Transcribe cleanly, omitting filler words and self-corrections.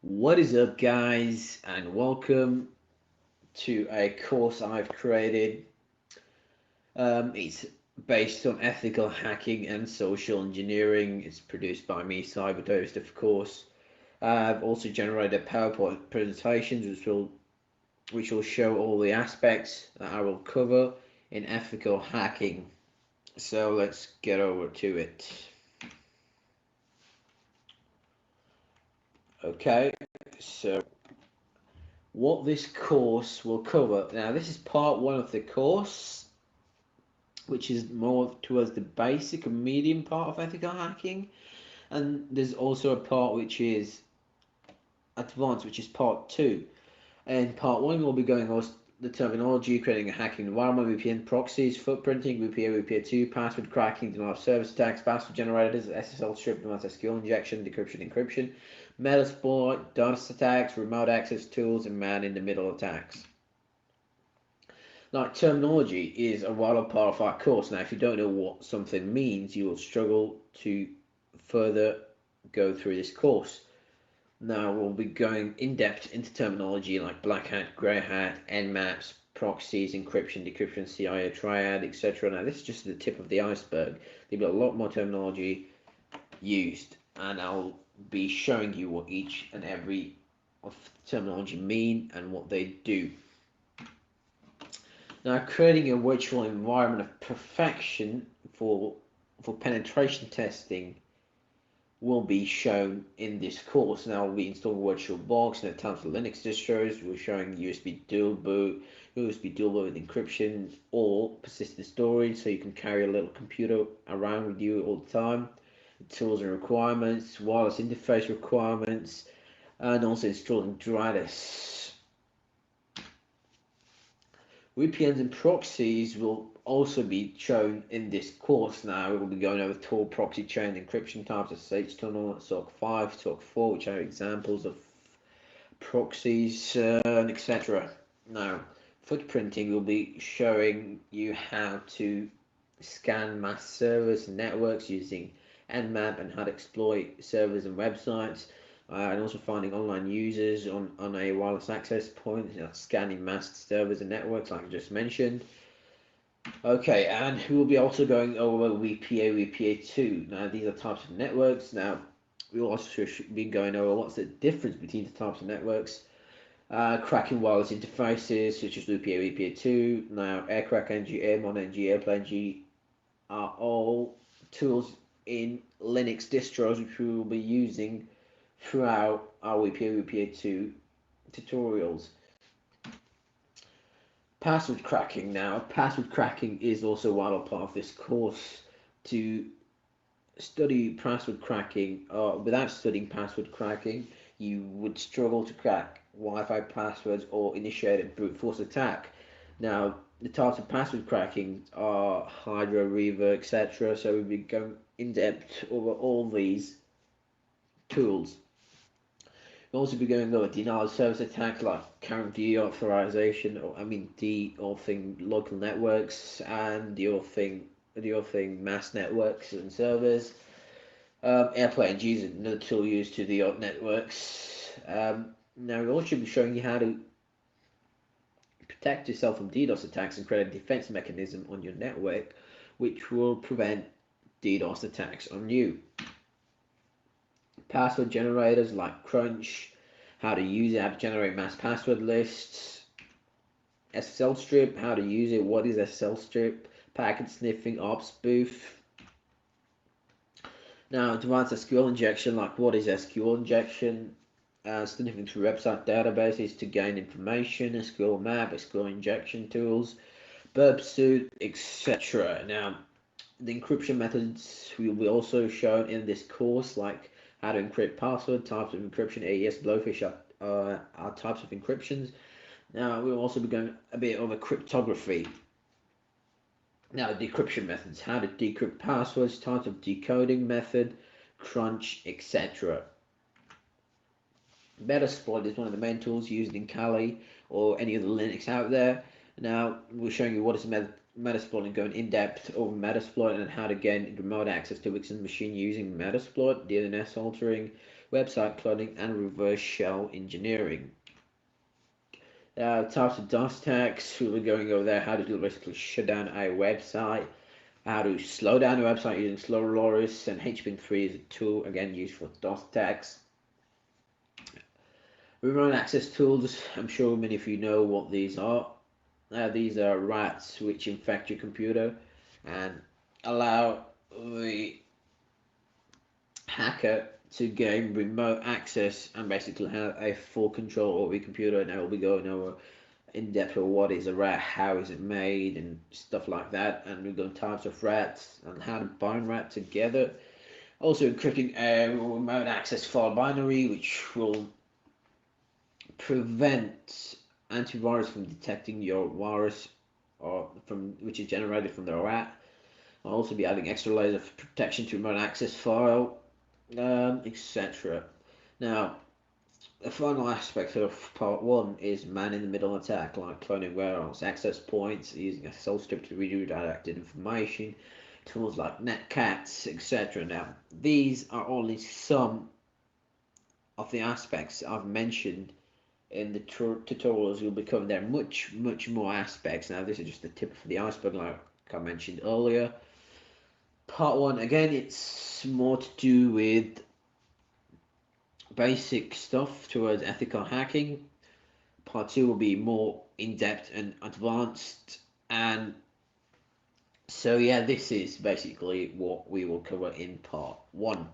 What is up, guys, and welcome to a course I've created. It's based on ethical hacking and social engineering. It's produced by me, Cybertoast, of course. I've also generated PowerPoint presentations, which will show all the aspects that I will cover in ethical hacking. So let's get over to it. Okay, so what this course will cover. Now, this is part one of the course, which is more towards the basic and medium part of ethical hacking. And there's also a part which is advanced, which is part two. And part one will be going over the terminology, creating a hacking environment, VPN proxies, footprinting, VPA, VPA2, password cracking, denial of service attacks, password generators, SSL strip, advanced SQL injection, decryption, encryption, Metasploit, DOS attacks, remote access tools, and man-in-the-middle attacks. Like, terminology is a vital part of our course. Now, if you don't know what something means, you will struggle to further go through this course. Now, we'll be going in depth into terminology like black hat, grey hat, nmaps, proxies, encryption, decryption, CIA triad, etc. Now, this is just the tip of the iceberg. There'll be a lot more terminology used, and I'll be showing you what each and every of terminology mean and what they do. Now, creating a virtual environment of perfection for penetration testing will be shown in this course. Now, we'll be installing VirtualBox and at times for Linux distros. We're showing USB dual boot with encryption or persistent storage, so you can carry a little computer around with you all the time. Tools and requirements, wireless interface requirements, and also installing Dradis. VPNs and proxies will also be shown in this course. Now we will be going over Tor proxy chain encryption types of SH tunnel, SOC 5, SOC 4, which are examples of proxies, and etc. Now, footprinting will be showing you how to scan mass servers and networks using Nmap and how to exploit servers and websites. And also finding online users on a wireless access point, scanning masked servers and networks like I just mentioned. Okay, and we will be also going over VPA, VPA2. Now, these are types of networks. Now, we will also be going over what's the difference between the types of networks. Cracking wireless interfaces such as VPA, VPA2. Now, AirCrack NG, AirMon NG, AirPlay NG are all tools in Linux distros which we will be using throughout our VPA, VPA2 tutorials. Password cracking. Now, password cracking is also a vital part of this course. To study password cracking, without studying password cracking, you would struggle to crack Wi-Fi passwords or initiate a brute force attack. Now, the types of password cracking are Hydra, Reaver, etc. So we'll be going in depth over all these tools. We'll also be going over denial of service attacks like current deauthorization, or deauthoring local networks and deauthoring mass networks and servers. AirPlay NG is another tool used to deauth networks. Now we'll also be showing you how to protect yourself from DDoS attacks and create a defense mechanism on your network, which will prevent DDoS attacks on you. Password generators like Crunch, how to use it, how to generate mass password lists. SSL strip, how to use it, what is SSL strip, packet sniffing, op spoof. Now, advanced SQL injection, like what is SQL injection, sniffing through website databases to gain information, SQL map, SQL injection tools, burp suit, etc. Now, the encryption methods will be also shown in this course, like how to encrypt password, types of encryption, AES, Blowfish are types of encryptions. Now, we'll also be going a bit over cryptography. Now, decryption methods, how to decrypt passwords, types of decoding method, Crunch, etc. Metasploit is one of the main tools used in Kali or any other Linux out there. Now, we're showing you what is Metasploit and going in depth over Metasploit and how to gain remote access to Wix's machine using Metasploit, DNS altering, website cloning, and reverse shell engineering. Types of DOS attacks, we'll be going over there, how to basically shut down a website, how to slow down a website using Slow Loris, and HPing3 is a tool, again, used for DOS attacks. Remote access tools, I'm sure many of you know what these are. These are rats which infect your computer and allow the hacker to gain remote access and basically have a full control over your computer. And I will be going over in depth of what is a rat, how is it made, and stuff like that. And we're going types of rats and how to bind rat together. Also encrypting a remote access file binary, which will prevent antivirus from detecting your virus or from which is generated from the rat. I'll also be adding extra layers of protection to remote access file, etc. Now, the final aspect of part one is man-in-the-middle attack, like cloning warehouse access points, using a cell script to redirect information, tools like netcats, etc. Now, these are only some of the aspects I've mentioned in the tutorials. You'll be covering there much more aspects. Now, this is just the tip of the iceberg, like I mentioned earlier. Part one, again, it's more to do with basic stuff towards ethical hacking. Part two will be more in-depth and advanced, and so yeah, this is basically what we will cover in part one.